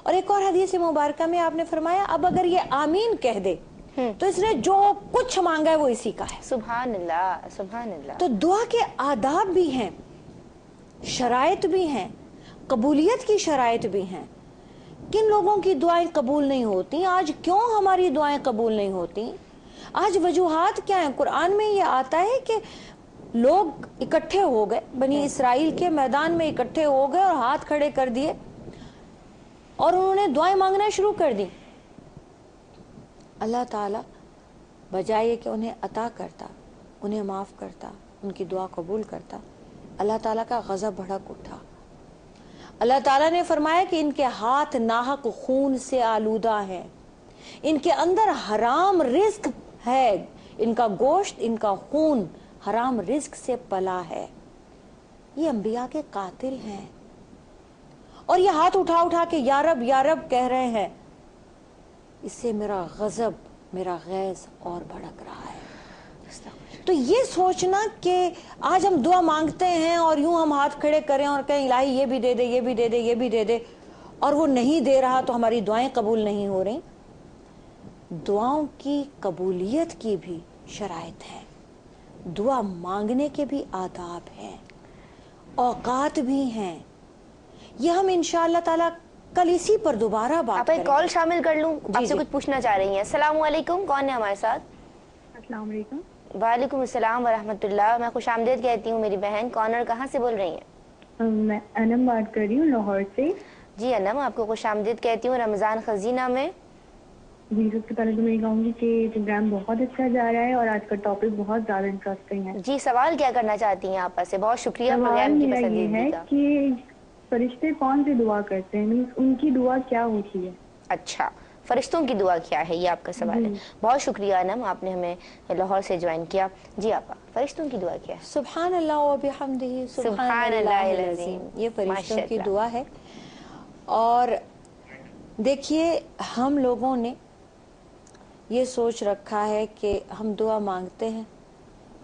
और एक और हदीस मुबारक में आपने फरमाया अब अगर ये आमीन कह दे तो इसने जो कुछ मांगा है वो इसी का है। सुभान अल्लाह, सुभान अल्लाह। तो दुआ के आदाब भी हैं, शराइत भी हैं, कबूलियत की शराइत भी हैं। किन लोगों की दुआएं कबूल नहीं होती, आज क्यों हमारी दुआएं कबूल नहीं होती, आज वजूहात क्या है? कुरान में ये आता है कि लोग इकट्ठे हो गए, बनी इसराइल के मैदान में इकट्ठे हो गए और हाथ खड़े कर दिए और उन्होंने दुआएं मांगना शुरू कर दी। अल्लाह ताला बजाय कि उन्हें अता करता, उन्हें माफ करता, उनकी दुआ कबूल करता, अल्लाह ताला का गजब भड़क उठा। अल्लाह ताला ने फरमाया कि इनके हाथ नाहक खून से आलूदा हैं, इनके अंदर हराम रिज्क है, इनका गोश्त, इनका खून हराम रिज्क से पला है। ये अंबिया के कातिल हैं और ये हाथ उठा उठा के या रब कह रहे हैं। इससे मेरा गजब, मेरा गैस और भड़क रहा है। तो ये सोचना कि आज हम दुआ मांगते हैं और यूं हम हाथ खड़े करें और कहें इलाही ये भी दे दे, ये भी दे दे, ये भी दे दे, और वो नहीं दे रहा तो हमारी दुआएं कबूल नहीं हो रही। दुआओं की कबूलियत की भी शराइत है, दुआ मांगने के भी आदाब हैं, औकात भी हैं। ये हम इंशाअल्लाह ताला कल इसी पर दोबारा बात करेंगे। आप एक कॉल शामिल कर लूं, आपसे कुछ पूछना चाह रही हैं। अस्सलाम वालेकुम, कौन है हमारे साथ? अस्सलाम वालेकुम। वालेकुम अस्सलाम व रहमतुल्लाह। मैं खुशामदीद कहती हूँ मेरी बहन। कॉनर कहाँ से बोल रही हैं? मैं अनम बात कर रही हूँ लाहौर से। जी अनम, आपको खुशामदीद कहती हूँ रमजान खजीना में। जी सबसे पहले तो मैं कहूँगी कि प्रोग्राम बहुत अच्छा जा रहा है और आज का टॉपिक बहुत ज्यादा इंटरेस्टिंग है। जी सवाल क्या करना चाहती हैं आप से? बहुत शुक्रिया प्रोग्राम की पसंदीदा का। कि फरिश्ते कौन सी दुआ करते हैं, मींस उनकी दुआ क्या होती है? अच्छा, फरिश्तों की दुआ क्या है, ये आपका सवाल है। बहुत शुक्रिया अनम, आपने हमें लाहौर से ज्वाइन किया। जी आपा, फरिश्तों की दुआ क्या है? सुभान अल्लाह व बिहम्दिही सुभान अल्लाहिल अज़ीम, ये फरिश्तों की दुआ है। और देखिए हम लोगों ने ये सोच रखा है कि हम दुआ मांगते हैं,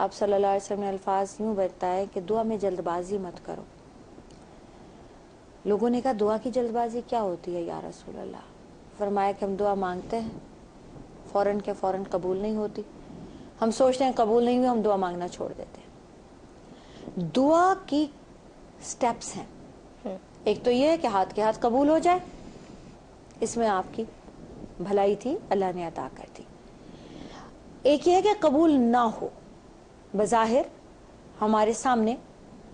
आप सल्लल्लाहु अलैहि वसल्लम ने अल्फाज यूँ बताए कि दुआ में जल्दबाजी मत करो। लोगों ने कहा दुआ की जल्दबाजी क्या होती है या रसूल अल्लाह? फरमाया कि हम दुआ मांगते हैं, फौरन के फौरन कबूल नहीं होती, हम सोचते हैं कबूल नहीं हुई, हम दुआ मांगना छोड़ देते हैं। दुआ की स्टेप्स हैं, एक तो ये है कि हाथ के हाथ कबूल हो जाए, इसमें आपकी भलाई थी, अल्लाह ने अता कर दी। एक ये है कि कबूल ना हो, बज़ाहिर हमारे सामने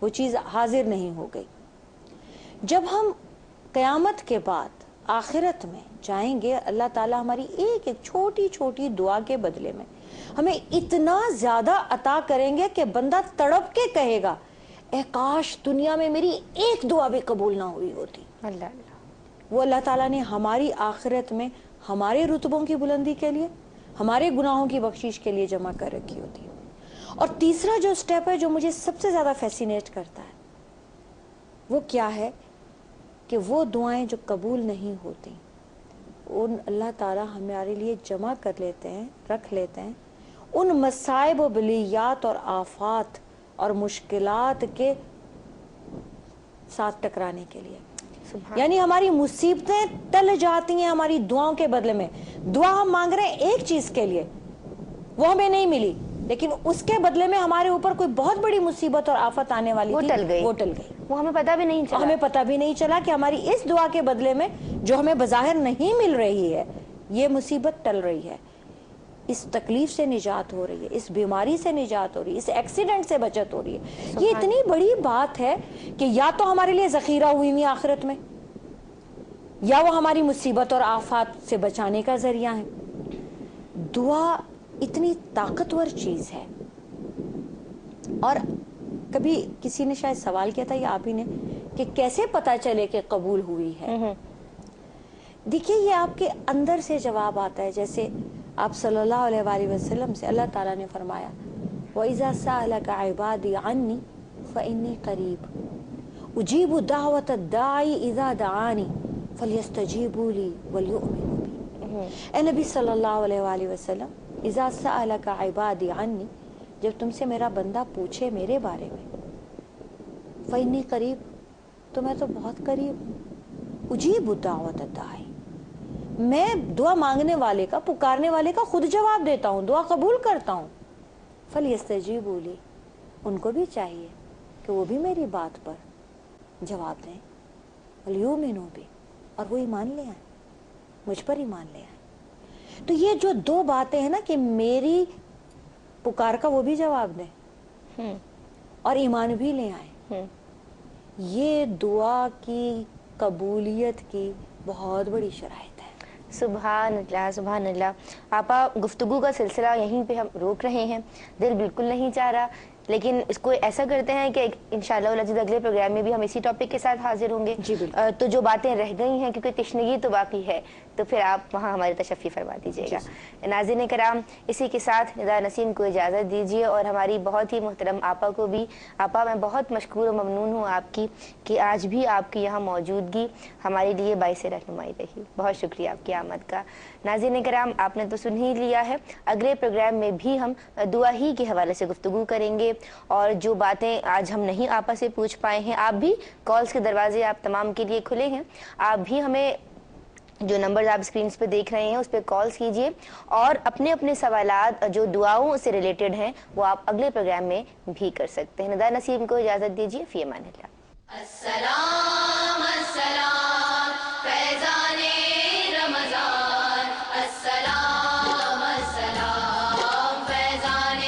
वो चीज़ हाजिर नहीं हो गई। जब हम क़यामत के बाद आखिरत में जाएंगे, अल्लाह ताला हमारी एक एक छोटी छोटी दुआ के बदले में हमें इतना ज़्यादा अता करेंगे कि बंदा तड़प के कहेगा ए काश दुनिया में मेरी एक दुआ भी कबूल ना हुई होती। अल्लाह वो अल्लाह ताला ने हमारी आखिरत में हमारे रुतबों की बुलंदी के लिए, हमारे गुनाहों की बख्शिश के लिए जमा कर रखी होती है। और तीसरा जो स्टेप है जो मुझे सबसे ज़्यादा फैसिनेट करता है वो क्या है कि वो दुआएं जो कबूल नहीं होती उन अल्लाह ताला हमारे लिए जमा कर लेते हैं, रख लेते हैं उन मसाइब व बलियात और आफात और मुश्किलात के साथ टकराने के लिए। यानी हमारी मुसीबतें टल जाती हैं हमारी दुआओं के बदले में। दुआ हम मांग रहे हैं एक चीज के लिए, वो हमें नहीं मिली, लेकिन उसके बदले में हमारे ऊपर कोई बहुत बड़ी मुसीबत और आफत आने वाली थी, वो टल गई। वो हमें पता भी नहीं चला। हमें पता भी नहीं चला कि हमारी इस दुआ के बदले में जो हमें बज़ाहिर नहीं मिल रही है, ये मुसीबत टल रही है। اس تکلیف سے نجات ہو رہی ہے, اس بیماری سے نجات ہو رہی ہے, اس ایکسیڈنٹ سے بچت ہو رہی ہے. یہ اتنی بڑی بات ہے کہ یا تو ہمارے لیے ذخیرہ ہوئی ہوئی آخرت میں, یا وہ ہماری مصیبت اور آفات سے بچانے کا ذریعہ ہے. دعا اتنی طاقتور چیز ہے. اور کبھی کسی نے شاید سوال کیا تھا, یا آپ ہی نے, کہ کیسے پتا چلے کہ قبول ہوئی ہے. دیکھیے یہ آپ کے اندر سے جواب آتا ہے. جیسے آپ صلی اللہ علیہ وآلہ وسلم سے اللہ تعالیٰ نے فرمایا وَإِذَا سَأَلَكَ عِبَادِي عَنِّي فَإِنِّي قَرِيبٌ أُجِيبُ دَعْوَةَ الدَّاعِ إِذَا دَعَانِي فَلْيَسْتَجِيبُوا لِي وَلْيُؤْمِنُوا بِي. اے نبی صلی اللہ علیہ وآلہ وسلم, اذا سألک عبادی عنی, جب تم سے میرا بندہ پوچھے میرے بارے میں, فإنی قریب, تو میں تو بہت قریب ہوں. اجیب دعوت الداعی, میں دعا مانگنے والے کا, پکارنے والے کا خود جواب دیتا ہوں, دعا قبول کرتا ہوں. فلیستجیبوا لی, ان کو بھی چاہیے کہ وہ بھی میری بات پر جواب دیں. ولیؤمنوا بی, اور وہ ایمان لے آئیں, مجھ پر ایمان لے آئیں. تو یہ جو دو باتیں ہیں نا, کہ میری پکار کا وہ بھی جواب دیں اور ایمان بھی لے آئیں, یہ دعا کی قبولیت کی بہت بڑی شرائط ہے. سبحان اللہ سبحان اللہ. آپا گفتگو کا سلسلہ یہیں پہ ہم روک رہے ہیں, دل بالکل نہیں چاہ رہا, لیکن اس کو ایسا کرتے ہیں کہ انشاءاللہ العزیز اگلے پروگرام میں بھی ہم اسی ٹاپک کے ساتھ حاضر ہوں گے. تو جو باتیں رہ گئی ہیں, کیونکہ تشنگی تو باقی ہے, تو پھر آپ وہاں ہماری تشفی فرما دیجیے گا. ناظرین کرام, اسی کے ساتھ ندا نسیم کو اجازت دیجیے, اور ہماری بہت ہی محترم آپا کو بھی. آپا میں بہت مشکور و ممنون ہوں آپ کی, کہ آج بھی آپ کی یہاں موجودگی ہمارے لیے باعث رہنمائی رہی. بہت شکریہ آپ کی آمد کا. ناظرین کرام, آپ نے تو سن ہی لیا ہے, اگلے پروگرام میں بھی ہم دعا ہی کے حوالے سے گفتگو کریں گے, اور جو باتیں آج ہم نہیں آپا سے پوچھ پائے ہیں, آپ بھی کالز کے دروازے آپ تمام کے لیے کھلے ہیں. آپ بھی ہمیں جو نمبر آپ اسکرینز پہ دیکھ رہے ہیں اس پہ کالز کیجئے, اور اپنے اپنے سوالات جو دعاؤں سے ریلیٹڈ ہیں وہ آپ اگلے پروگرام میں بھی کر سکتے ہیں. ندا نسیم کو اجازت دیجیے. فی امان اللہ. السلام السلام فیضان رمضان, السلام السلام فیضان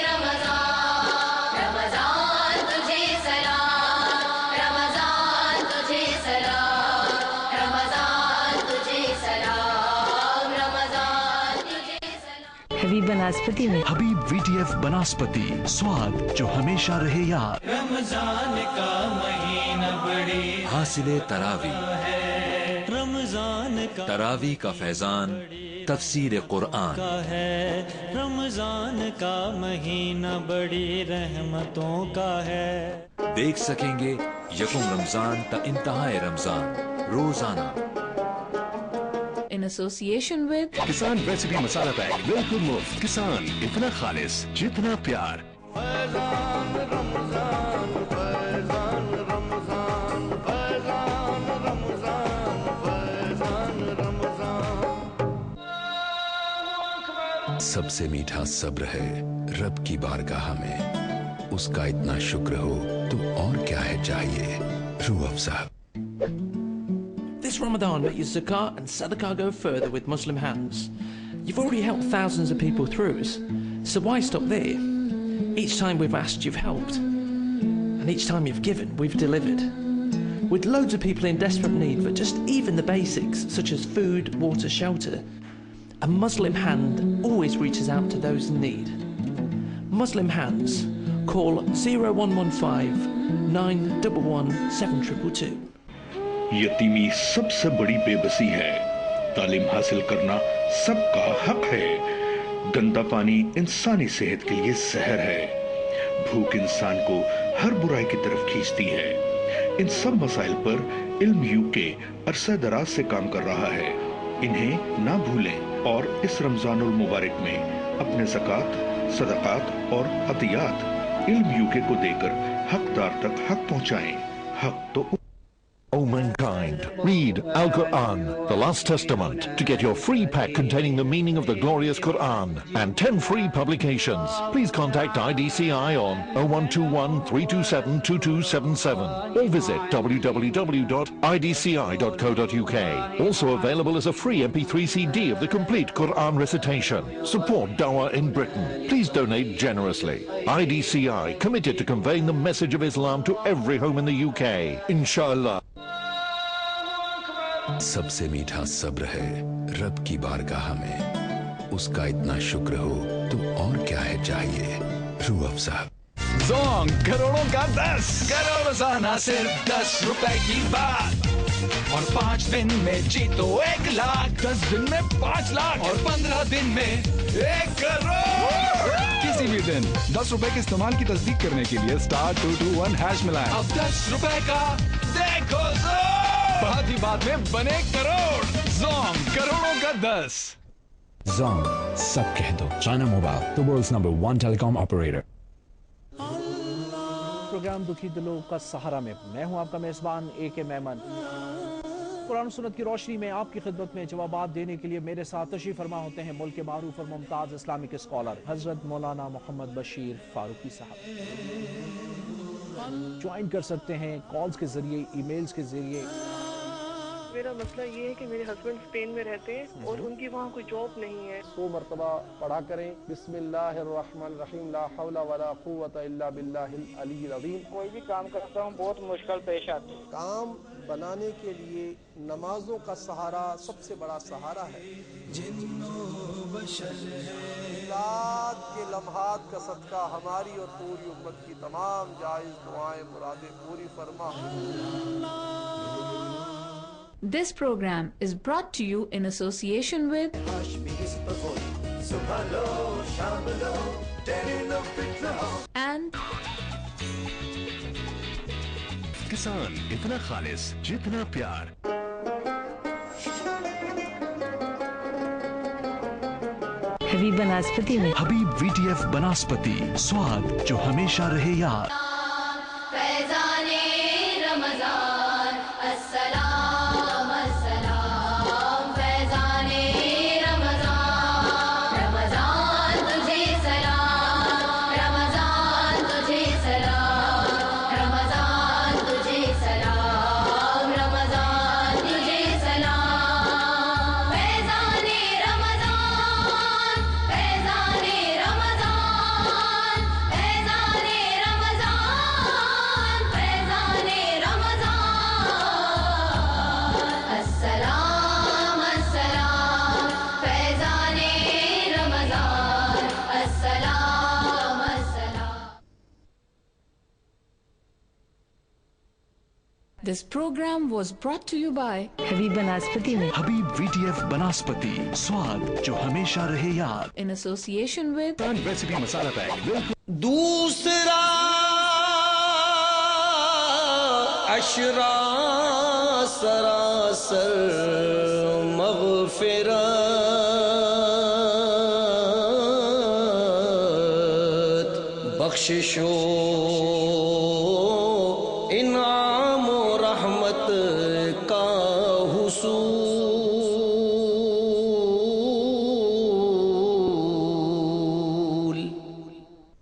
رمضان. رمضان تجھے سلام, رمضان تجھے سلام, رمضان تجھے سلام, رمضان تجھے سلام. حبیب بناسپتی میں حبیب VTF بناسپتی, سواد جو ہمیشہ رہے یاد. رمضان کا مہینہ بڑی حاصل تراوی, رمضان کا تراوی کا فیضان, تفسیر قرآن کا ہے. رمضان کا مہینہ بڑی رحمتوں کا ہے. دیکھ سکیں گے یکم رمضان تا انتہائے رمضان روزانہ. In association with کسان ریسیپی مسالہ پیک بالکل مفت. کسان, اتنا خالص جتنا پیار. فیضان رمضان, فیضان رمضان, فیضان رمضان, فیضان رمضان. سب سے میٹھا صبر ہے رب کی بارگاہ میں, اس کا اتنا شکر ہو تو اور کیا ہے چاہیے. روح افزا. This Ramadan, let your zakat and sadaqah go further with Muslim hands. You've already helped thousands of people through us, so why stop there? Each time we've asked, you've helped. And each time you've given, we've delivered. With loads of people in desperate need for just even the basics, such as food, water, shelter, a Muslim hand always reaches out to those in need. Muslim Hands. Call 0115 911 7222. یتیمی سب سے بڑی بے بسی ہے. تعلیم حاصل کرنا سب کا حق ہے. گندا پانی انسانی صحت کے لیے زہر ہے. بھوک انسان کو ہر برائی کی طرف کھینچتی ہے. ان سب مسائل پر علم UK عرصہ دراز سے کام کر رہا ہے. انہیں نہ بھولیں اور اس رمضان المبارک میں اپنے زکوٰۃ, صدقات اور عطیات علم UK کو دے کر حقدار تک حق پہنچائیں. حق تو O mankind, read Al-Quran, the Last Testament, to get your free pack containing the meaning of the glorious Quran and 10 free publications. Please contact IDCI on 0121 327 2277 or visit www.idci.co.uk. Also available as a free MP3 CD of the complete Quran recitation. Support Dawah in Britain. Please donate generously. IDCI, committed to conveying the message of Islam to every home in the UK. Inshallah. सबसे मीठा सब्र है रब की बारगाह में, उसका इतना शुक्र हो तो और क्या है चाहिए। रूह अफ़ज़ा। जोंग करोड़ों का 10 करोड़ रोजाना सिर्फ 10 रुपए की बात, और 5 दिन में जीतो 1 लाख, 10 दिन में 5 लाख, और 15 दिन में 1 करोड़। किसी भी दिन 10 रुपए के इस्तेमाल की तस्दीक करने के लिए *221# मिलाएं। अब 10 रुपए का देखो जोंग, बात ही बात में बने करोड़। जोंग करोड़ों का 10। Zong, सब कह दो। China Mobile, the world's #1 telecom operator. Programme दुखी दिलों का सहारा में मैं हूं आपका मेजबान AK मेमन। कुरान सुन्नत की रोशनी में आपकी खिदमत में जवाबात देने के लिए मेरे साथ तशरीफ फरमा होते हैं मुल्क के मारूफ और मुमताज इस्लामिक स्कॉलर हजरत मौलाना मोहम्मद बशीर फारूकी साहब। ज्वाइन कर सकते हैं कॉल्स के जरिए, ईमेल्स के जरिए। मेरा मसला ये है कि मेरे हस्बैंड स्पेन में रहते हैं और उनकी वहाँ कोई जॉब नहीं है। 100 मरतबा पढ़ा करें बिस्मिल्लाहिर्रहमानिर्रहीम ला हौला वला कुव्वता इल्ला बिल्लाहिल अलीय्यिल अज़ीम। कोई भी काम करता हूँ बहुत मुश्किल पेश आती है। काम बनाने के लिए नमाजों का सहारा सबसे बड़ा सहारा है। मिलाद के लम्हात का सदका हमारी और पूरी उम्मत की तमाम जायज दुआएं मुरादें पूरी फरमा। This program is brought to you in association with and किसान इतना खालिस जितना प्यार। हबीब बनास्पति में हबीब VTF बनास्पति, स्वाद जो हमेशा रहे याद। फैज़ाने रमज़ान अस्सलाम अस्सलाम, फैज़ाने रमज़ान, रमज़ान तुझे सलाम, रमज़ान तुझे सलाम, रमज़ान तुझे सलाम, रमज़ान तुझे सलाम। फैज़ाने रमज़ान, फैज़ाने रमज़ान, फैज़ाने रमज़ान, फैज़ाने रमज़ान, अस्सलाम अस्सलाम, फैज़ाने रमज़ान, अस्सलाम अस्सलाम। this program was brought to you by हबीब बनास्पति में हबीब VTF बनास्पति, स्वाद जो हमेशा रहे याद। in association with recipe masala pack दूसरा अशरा सरासर मग़फ़िरत बख्शिशो इनाम और रहमत का हुसूल।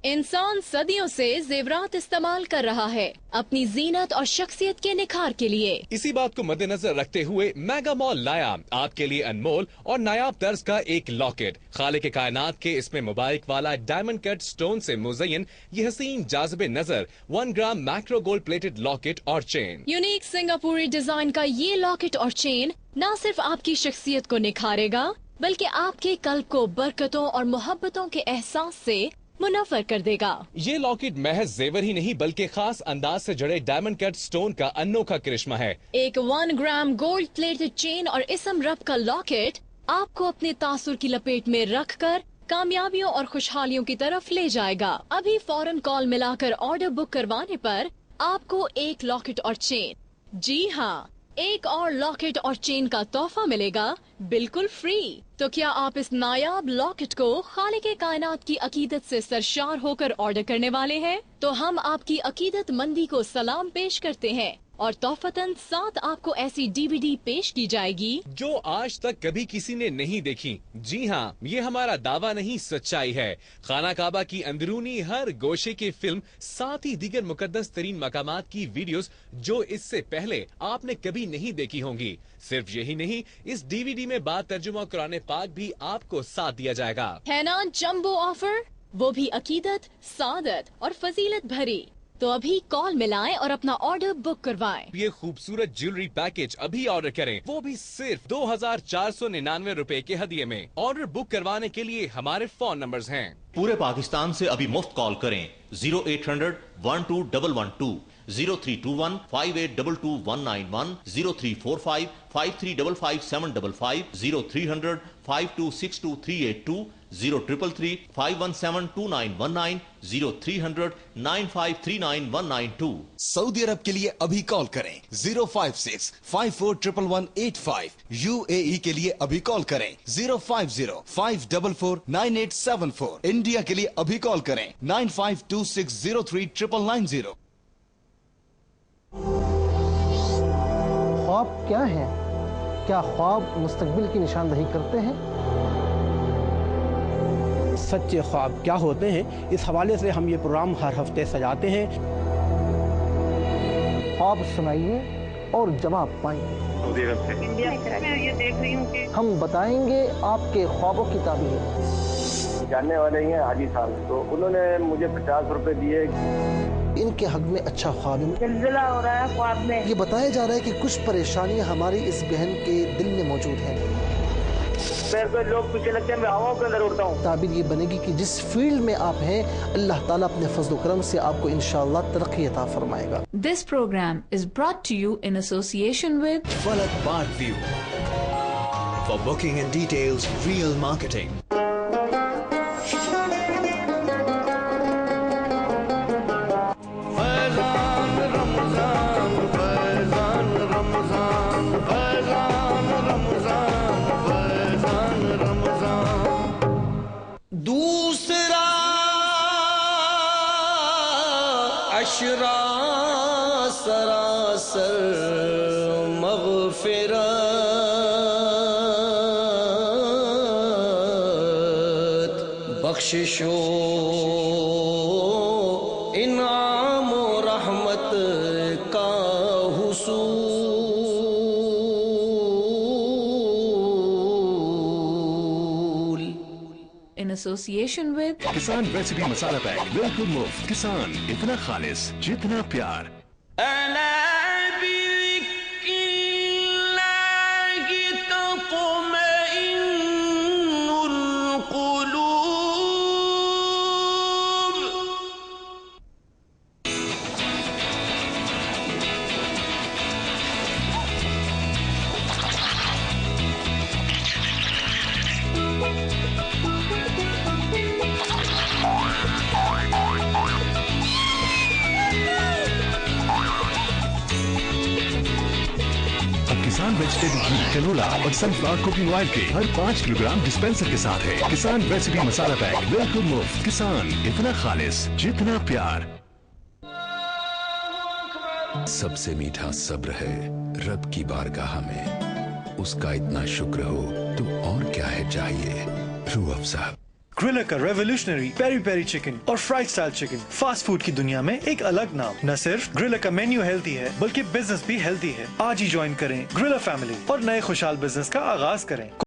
इंसान सदियों से जेवरात इस्तेमाल कर रहा है अपनी जीनत और शख्सियत के निखार के लिए। इसी बात को मद्देनजर रखते हुए मेगा मॉल लाया आपके लिए अनमोल और नायाब तर्ज का एक लॉकेट। खालिक के कायनात के इसमें मुबारक वाला डायमंड कट स्टोन से मुज़य्यन ये हसीन जाज़िब नजर 1 ग्राम मैक्रो गोल्ड प्लेटेड लॉकेट और चेन। यूनिक सिंगापुरी डिजाइन का ये लॉकेट और चेन न सिर्फ आपकी शख्सियत को निखारेगा बल्कि आपके कल्ब को बरकतों और मोहब्बतों के एहसास से मुनव्वर कर देगा। ये लॉकेट महज जेवर ही नहीं बल्कि खास अंदाज से जड़े डायमंड कट स्टोन का अनोखा करिश्मा है। एक 1 ग्राम गोल्ड प्लेटेड चेन और इसम रब का लॉकेट आपको अपने तासुर की लपेट में रखकर कामयाबियों और खुशहालियों की तरफ ले जाएगा। अभी फौरन कॉल मिलाकर ऑर्डर बुक करवाने पर आपको एक लॉकेट और चेन, जी हाँ, एक और लॉकेट और चेन का तोहफा मिलेगा बिल्कुल फ्री। तो क्या आप इस नायाब लॉकेट को खालिक कायनात की अकीदत से सरशार होकर ऑर्डर करने वाले हैं? तो हम आपकी अकीदत मंदी को सलाम पेश करते हैं और तोहफतन साथ आपको ऐसी DVD पेश की जाएगी जो आज तक कभी किसी ने नहीं देखी। जी हाँ, ये हमारा दावा नहीं सच्चाई है। खाना काबा की अंदरूनी हर गोशे की फिल्म, साथ ही दीगर मुकद्दस तरीन मकामात की वीडियोस जो इससे पहले आपने कभी नहीं देखी होंगी। सिर्फ यही नहीं, इस DVD में बाद तर्जुमा कुरान पाक भी आपको साथ दिया जाएगा। है ना जंबो ऑफर, वो भी अकीदत, सादत और फजीलत भरी। तो अभी कॉल मिलाएं और अपना ऑर्डर बुक करवाएं। ये खूबसूरत ज्वेलरी पैकेज अभी ऑर्डर करें, वो भी सिर्फ 2499 रुपए के हदिये में। ऑर्डर बुक करवाने के लिए हमारे फोन नंबर्स हैं। पूरे पाकिस्तान से अभी मुफ्त कॉल करें 0800 12112, 0321 5822 0345 5355 0300 5262 0333 517 2919 0300 9539 सऊदी अरब के लिए अभी कॉल करें 056 541185। UAE के लिए अभी कॉल करें 050 544 9874। इंडिया के लिए अभी कॉल करें 9526039990। ख्वाब क्या है? क्या ख्वाब मुस्तकबिल की निशानदही करते हैं? सच्चे ख्वाब क्या होते हैं, इस हवाले से हम ये प्रोग्राम हर हफ्ते सजाते हैं। ख्वाब सुनाइए और जवाब पाएंगे। इंडिया में ये देख रही हूँ कि हम बताएंगे आपके ख्वाबों की ताबीर। जानने वाले ही हैं हाजी साहब, तो उन्होंने मुझे 50 रुपए दिए। इनके हक में अच्छा ख्वाब है। जल्जला हो रहा है ख्वाब में। ये बताया जा रहा है कि कुछ परेशानियां हमारी इस बहन के दिल में मौजूद हैं। पैर पे लोग पीछे लगते हैं, मैं हवाओं के अंदर उड़ता हूँ। ताबीर ये बनेगी कि जिस फील्ड में आप हैं, अल्लाह ताला अपने फजल करम से आपको इंशाअल्लाह तरक्की अता फरमाएगा। This program is brought to you in association with Falak Bart View. For booking and details, Real Marketing. दूसरा अशरा सरासर मग़फ़िरत बख्शिशो इनाम और रहमत का हुसूल। in association with किसान रेसिपी मसाला पैक बिल्कुल मुफ्त। किसान, इतना खालिस जितना प्यार। किसान वेजिटेबल घी, कैनोला और सनफ्लावर कुकिंग ऑयल के हर 5 किलोग्राम डिस्पेंसर के साथ है। किसान रेसिपी मसाला पैक बिल्कुल मुफ्त। किसान, इतना खालिस जितना प्यार। सबसे मीठा सब्र है रब की बारगाह में, उसका इतना शुक्र हो तो और क्या है चाहिए। रूह अफ़ज़ा। ग्रिलर का रेवोल्यूशनरी पेरी पेरी चिकन और fried style chicken fast food की दुनिया में एक अलग नाम। न सिर्फ ग्रिलर का मेन्यू हेल्दी है, बल्कि बिजनेस भी हेल्दी है। आज ही ज्वाइन करें ग्रिलर फैमिली और नए खुशहाल बिजनेस का आगाज करें।